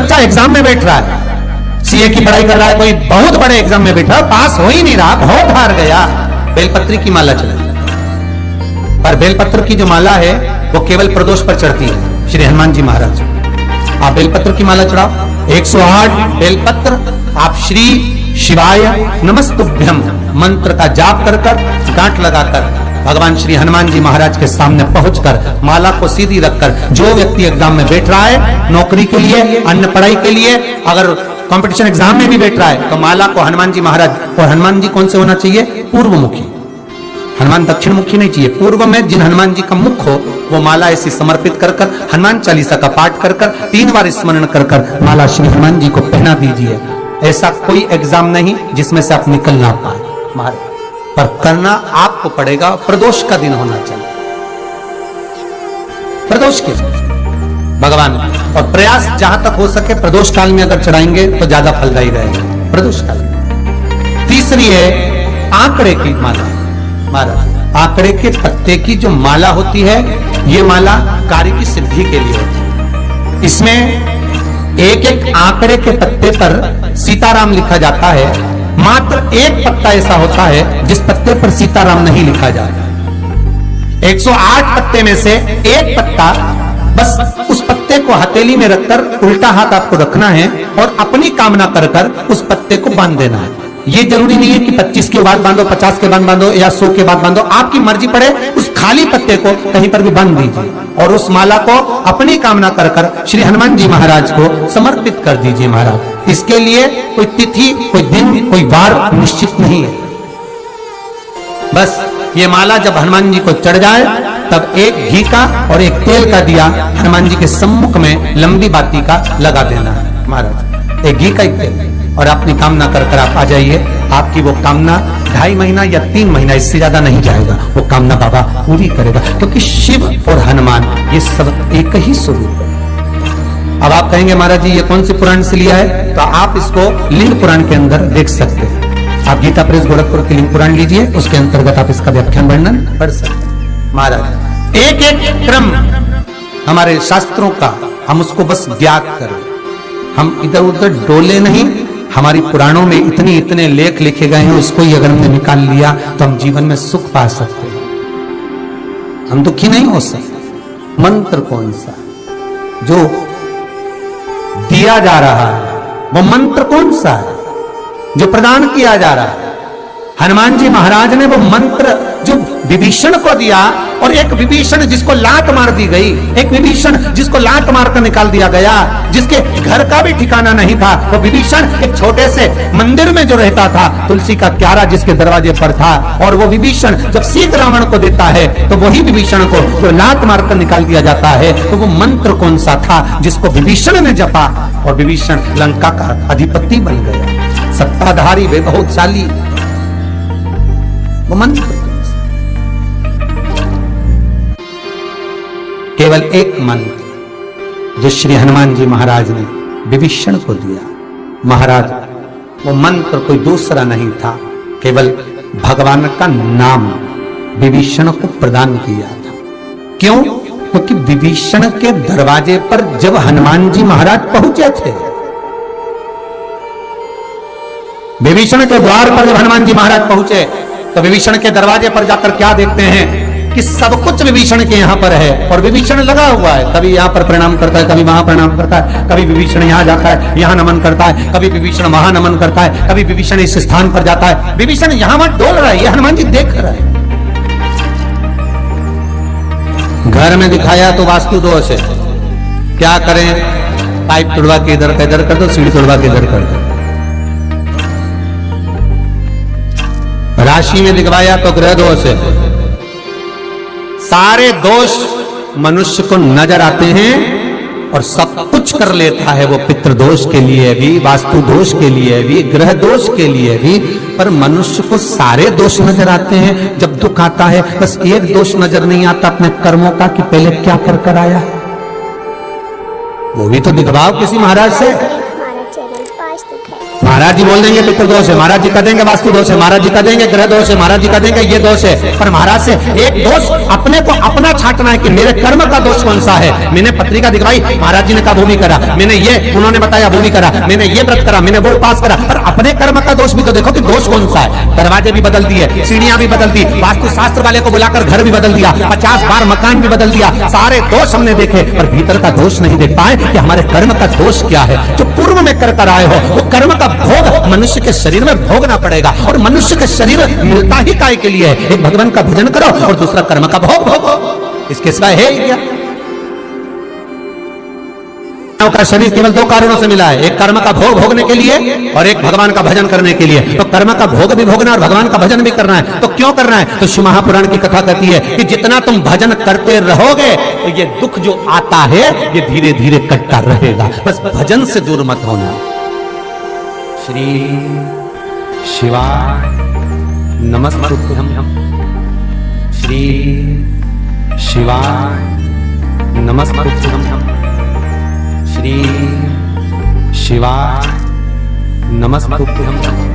बच्चा एग्जाम में बैठ रहा है, सीए की पढ़ाई कर रहा है, कोई बहुत बड़े एग्जाम में बैठा, पास हो ही नहीं रहा, बहुत हार गया, बेलपत्री की माला चढ़ाई। पर बेलपत्र की जो माला है वो केवल प्रदोष पर चढ़ती है, श्री हनुमान जी महाराज। आप बेलपत्र की माला चढ़ाओ, 108 बेलपत्र आप श्री शिवाय नमस्तुभ्यम मंत्र का जाप कर कर, गांठ लगाकर भगवान श्री हनुमान जी महाराज के सामने पहुंचकर माला को सीधी रखकर, जो व्यक्ति एग्जाम में बैठ रहा है नौकरी के लिए, अन्य पढ़ाई के लिए, अगर कंपटीशन एग्जाम में भी बैठ रहा है तो माला को हनुमान जी महाराज, और हनुमान जी कौन से होना चाहिए? पूर्वमुखी। हनुमान दक्षिण मुखी नहीं चाहिए, पूर्व में जिन हनुमान जी का मुख हो वो माला ऐसी समर्पित कर कर, हनुमान चालीसा का पाठ कर कर, 3 बार स्मरण कर कर माला श्री हनुमान जी को पहना दीजिए। ऐसा कोई एग्जाम नहीं जिसमें से आप निकल ना पाए, पर करना आपको पड़ेगा। प्रदोष का दिन होना चाहिए, प्रदोष के भगवान, और प्रयास जहां तक हो सके प्रदोष काल में अगर चढ़ाएंगे तो ज्यादा फलदायी रहेगा, प्रदोष काल। तीसरी है आंकड़े की माला। महाराज आंकड़े के पत्ते की जो माला होती है, ये माला कार्य की सिद्धि के लिए होती है। इसमें एक एक आंकड़े के पत्ते पर सीताराम लिखा जाता है, मात्र एक पत्ता ऐसा होता है जिस पत्ते पर सीताराम नहीं लिखा जाता। 108 पत्ते में से एक पत्ता, बस उस पत्ते को हथेली में रखकर उल्टा हाथ आपको रखना है और अपनी कामना कर कर उस पत्ते को बांध देना है। ये जरूरी नहीं है कि 25 के बाद बांधो, 50 के बाद बांधो या 100 के बाद बांधो, आपकी मर्जी पड़े। उस खाली पत्ते को कहीं पर भी बांध दीजिए और उस माला को अपनी कामना कर कर श्री हनुमान जी महाराज को समर्पित कर दीजिए। महाराज इसके लिए कोई तिथि, कोई दिन, कोई वार निश्चित नहीं है। बस ये माला जब हनुमान जी को चढ़ जाए तब एक घी का और एक तेल का दिया हनुमान जी के सम्मुख में लंबी बाती का लगा देना है। महाराज एक घी का एक तेल, और अपनी कामना कर कर आप आ जाइए। आपकी वो कामना 2.5 महीना या 3 महीना, इससे ज्यादा नहीं जाएगा, वो कामना बाबा पूरी करेगा, क्योंकि शिव और हनुमान ये सब एक ही स्वरूप है। अब आप कहेंगे महाराज जी ये कौन सी पुराण से लिया है, तो आप इसको लिंग पुराण के अंदर देख सकते हैं। आप गीता प्रेस गोरखपुर की लिंग पुराण लीजिए, उसके अंतर्गत आप इसका व्याख्यान वर्णन पढ़ सकते हैं। महाराज एक एक क्रम हमारे शास्त्रों का हम उसको बस ज्ञात करें, हम इधर उधर डोले नहीं। हमारी पुराणों में इतने इतने लेख लिखे गए हैं, उसको ही अगर हमने निकाल लिया तो हम जीवन में सुख पा सकते हैं, हम दुखी नहीं हो सकते। मंत्र कौन सा जो दिया जा रहा है, वो मंत्र कौन सा है जो प्रदान किया जा रहा है? हनुमान जी महाराज ने वो मंत्र जो विभीषण को दिया, और एक विभीषण जिसको लात मार दी गई, एक विभीषण जिसको लात मारकर निकाल दिया गया, जिसके घर का भी ठिकाना नहीं था, वो विभीषण एक छोटे से मंदिर में जो रहता था, तुलसी का क्यारा जिसके दरवाजे पर था, और वो विभीषण जब सीत रावण को देता है तो वही विभीषण को जो लात मारकर निकाल दिया जाता है, तो वो मंत्र कौन सा था जिसको विभीषण ने जपा और विभीषण लंका का अधिपति बन गया, सत्ताधारी, वैभवशाली। वो मंत्र केवल एक मंत्र जो श्री हनुमान जी महाराज ने विभीषण को दिया। महाराज वो मंत्र कोई दूसरा नहीं था, केवल भगवान का नाम विभीषण को प्रदान किया था। क्यों? क्योंकि विभीषण के दरवाजे पर जब हनुमान जी महाराज पहुंचे थे, विभीषण के द्वार पर जब हनुमान जी महाराज पहुंचे तो विभीषण के दरवाजे पर जाकर क्या देखते हैं कि सब कुछ विभीषण के यहाँ पर है, और विभीषण लगा हुआ है। कभी यहाँ पर प्रणाम करता है, कभी वहां प्रणाम करता है, कभी विभीषण यहाँ जाता है, यहाँ नमन करता है, कभी विभीषण वहां नमन करता है, कभी विभीषण इस स्थान पर जाता है। विभीषण यहाँ वहां डोल रहा है, ये हनुमान जी देख रहा है। घर में दिखाया तो वास्तु दोष है, क्या करें? पाइप तुड़वा के इधर का इधर कर दो, सीढ़ी तुड़वा के इधर कर दो। राशि में दिखवाया तो ग्रह दोष है। सारे दोष मनुष्य को नजर आते हैं और सब कुछ कर लेता है वो, पितृ दोष के लिए भी, वास्तु दोष के लिए भी, ग्रह दोष के लिए भी, पर मनुष्य को सारे दोष नजर आते हैं। जब दुख आता है बस एक दोष नजर नहीं आता अपने कर्मों का कि पहले क्या कर कर आया है, वो भी तो दिखवाओ किसी महाराज से। महाराज जी बोल देंगे पितृ दोष है, महाराज जी कह देंगे वास्तु दोष है, महाराज जी कह देंगे ग्रह दोष है, महाराज जी कह देंगे ये दोष है। पर महाराज से एक दोष अपने को अपना छांटना है कि मेरे कर्म का दोष कौन सा है। मैंने पत्रिका दिखवाई, महाराज जी ने कहा वो भी करा, मैंने ये उन्होंने बताया वो भी करा, मैंने ये व्रत करा, मैंने वो पास करा, पर अपने कर्म का दोष भी तो देखो कि दोष कौन सा है। दरवाजे भी बदल दिए, सीढ़ियां भी बदल दी, वास्तु शास्त्र वाले को बुलाकर घर भी बदल दिया, 50 बार मकान भी बदल दिया, सारे दोष हमने देखे, पर भीतर का दोष नहीं देख पाए कि हमारे कर्म का दोष क्या है। जो पूर्व में कर आए हो वो कर्म का भोग मनुष्य के शरीर में भोगना पड़ेगा। और मनुष्य के शरीर मिलता ही काय के लिए है? एक भगवान का भजन करो और दूसरा कर्म का भोग भोगो, इसके सिवाय है ही क्या? का शरीर केवल दो कारणों से मिला है, एक कर्म का भोग भोगने के लिए और एक भगवान का भजन करने के लिए। तो कर्म का भोग भी भोगना और भगवान का भजन भी करना है, तो क्यों करना है? तो शिव महापुराण की कथा कहती है कि जितना तुम भजन करते रहोगे तो ये दुख जो आता है ये धीरे धीरे कटता रहेगा। बस भजन से दूर मत होना। श्री शिवाय नमस्तुभ्यं, श्री शिवाय नमस्तुभ्यं, श्री शिवाय नमस्तुभ्यं।